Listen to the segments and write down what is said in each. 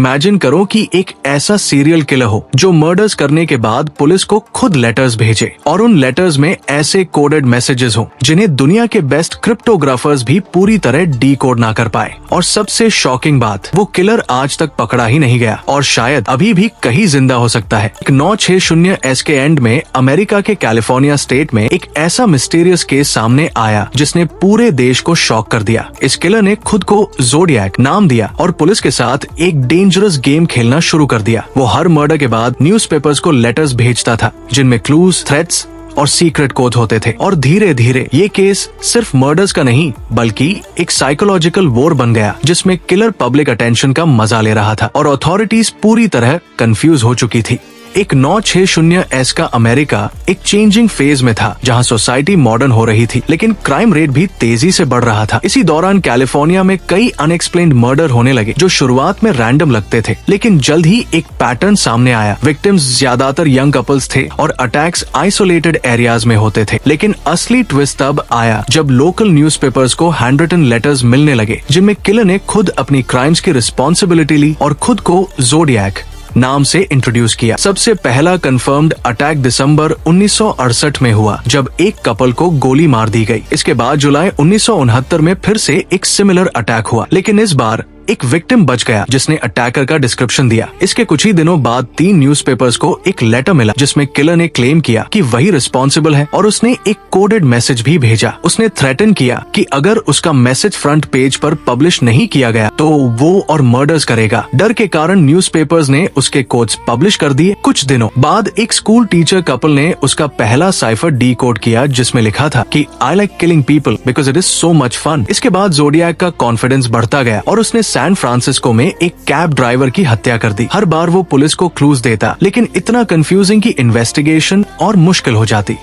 Imagine करो कि एक ऐसा सीरियल किलर हो जो मर्डर्स करने के बाद पुलिस को खुद लेटर्स भेजे और उन लेटर्स में ऐसे कोडेड मैसेजेस हो जिन्हें दुनिया के बेस्ट क्रिप्टोग्राफर्स भी पूरी तरह डीकोड ना कर पाए। और सबसे शॉकिंग बात, वो किलर आज तक पकड़ा ही नहीं गया और शायद अभी भी कहीं जिंदा हो सकता है। 960S के एंड में अमेरिका के कैलिफोर्निया स्टेट में एक ऐसा मिस्टीरियस केस सामने आया जिसने पूरे देश को शॉक कर दिया। इस किलर ने खुद को ज़ोडिएक नाम दिया और पुलिस के साथ एक डेंजरस गेम खेलना शुरू कर दिया। वो हर मर्डर के बाद न्यूज़पेपर्स को लेटर्स भेजता था जिनमें क्लूज, थ्रेट्स और सीक्रेट कोड होते थे। और धीरे धीरे ये केस सिर्फ मर्डर्स का नहीं बल्कि एक साइकोलॉजिकल वॉर बन गया जिसमें किलर पब्लिक अटेंशन का मजा ले रहा था और अथॉरिटीज पूरी तरह कंफ्यूज हो चुकी थी। एक 960S का अमेरिका एक चेंजिंग फेज में था जहां सोसाइटी मॉडर्न हो रही थी लेकिन क्राइम रेट भी तेजी से बढ़ रहा था। इसी दौरान कैलिफोर्निया में कई अनएक्सप्लेन्ड मर्डर होने लगे जो शुरुआत में रैंडम लगते थे लेकिन जल्द ही एक पैटर्न सामने आया। विक्टिम्स ज्यादातर यंग कपल्स थे और अटैक्स आइसोलेटेड एरियाज में होते थे। लेकिन असली ट्विस्ट तब आया जब लोकल न्यूज़पेपर्स को हैंडरिटन लेटर्स मिलने लगे जिनमें किलर ने खुद अपनी क्राइम्स की रिस्पॉन्सिबिलिटी ली और खुद को ज़ोडिएक नाम से इंट्रोड्यूस किया। सबसे पहला कंफर्म्ड अटैक दिसंबर 1968 में हुआ जब एक कपल को गोली मार दी गई। इसके बाद जुलाई 1969 में फिर से एक सिमिलर अटैक हुआ लेकिन इस बार एक विक्टिम बच गया जिसने अटैकर का डिस्क्रिप्शन दिया। इसके कुछ ही दिनों बाद 3 न्यूज़पेपर्स को एक लेटर मिला जिसमें किलर ने क्लेम किया कि वही रिस्पॉन्सिबल है और उसने एक कोडेड मैसेज भी भेजा। उसने थ्रेटन किया कि अगर उसका मैसेज फ्रंट पेज पर पब्लिश नहीं किया गया तो वो और मर्डर्स करेगा। डर के कारण न्यूज़पेपर्स ने उसके कोड्स पब्लिश कर दिए। कुछ दिनों बाद एक स्कूल टीचर कपल ने उसका पहला साइफर डीकोड किया जिसमें लिखा था कि I like killing people because it is so much fun. इसके बाद ज़ोडिएक का कॉन्फिडेंस बढ़ता गया और उसने सैन फ्रांसिस्को में एक कैब ड्राइवर की हत्या कर दी। हर बार वो पुलिस को क्लूज देता लेकिन इतना कंफ्यूजिंग कि इन्वेस्टिगेशन और मुश्किल हो जाती।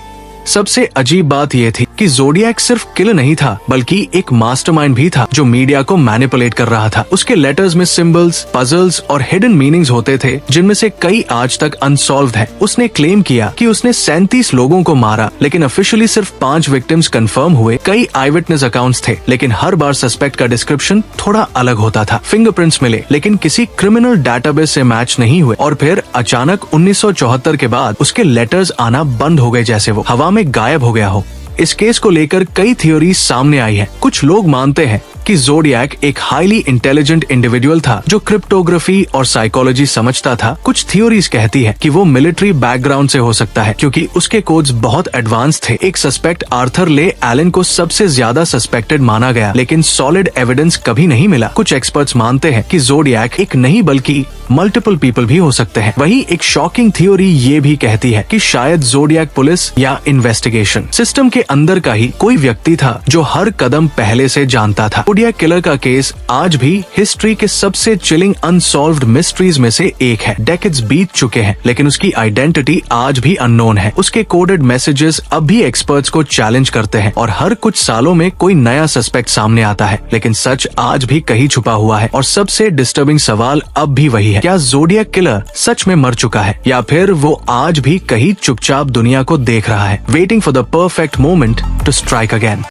सबसे अजीब बात यह थी कि ज़ोडिएक सिर्फ किलर नहीं था बल्कि एक मास्टरमाइंड भी था जो मीडिया को मैनिपुलेट कर रहा था। उसके लेटर्स में सिंबल्स, पजल्स और हिडन मीनिंग्स होते थे जिनमें से कई आज तक अनसॉल्व्ड हैं। उसने क्लेम किया कि उसने 37 लोगों को मारा लेकिन ऑफिशियली सिर्फ 5 विक्टिम्स कंफर्म हुए। कई आई विटनेस अकाउंट्स थे लेकिन हर बार सस्पेक्ट का डिस्क्रिप्शन थोड़ा अलग होता था। फिंगरप्रिंट्स मिले लेकिन किसी क्रिमिनल डाटाबेस से मैच नहीं हुए और फिर अचानक 1974 के बाद उसके लेटर्स आना बंद हो गए जैसे वो हवा में गायब हो गया हो। इस केस को लेकर कई थ्योरीज सामने आई हैं। कुछ लोग मानते हैं कि ज़ोडिएक एक हाईली इंटेलिजेंट इंडिविजुअल था जो क्रिप्टोग्राफी और साइकोलॉजी समझता था। कुछ थ्योरीज कहती है कि वो मिलिट्री बैकग्राउंड से हो सकता है क्योंकि उसके कोड्स बहुत एडवांस थे। एक सस्पेक्ट आर्थर ले एलन को सबसे ज्यादा सस्पेक्टेड माना गया लेकिन सॉलिड एविडेंस कभी नहीं मिला। कुछ एक्सपर्ट्स मानते हैं कि ज़ोडिएक एक नहीं बल्कि मल्टीपल पीपल भी हो सकते हैं। वही एक शॉकिंग थ्योरी ये भी कहती है कि शायद ज़ोडिएक पुलिस या इन्वेस्टिगेशन सिस्टम के अंदर का ही कोई व्यक्ति था जो हर कदम पहले से जानता था। ज़ोडिएक किलर का केस आज भी हिस्ट्री के सबसे चिलिंग अनसॉल्व्ड मिस्ट्रीज में से एक है। डेकेड्स बीत चुके हैं लेकिन उसकी आइडेंटिटी आज भी अननोन है। उसके कोडेड मैसेजेस अब भी एक्सपर्ट्स को चैलेंज करते हैं और हर कुछ सालों में कोई नया सस्पेक्ट सामने आता है लेकिन सच आज भी कहीं छुपा हुआ है। और सबसे डिस्टर्बिंग सवाल अब भी वही है, क्या ज़ोडिएक किलर सच में मर चुका है या फिर वो आज भी कहीं चुपचाप दुनिया को देख रहा है, waiting for the perfect moment to strike again.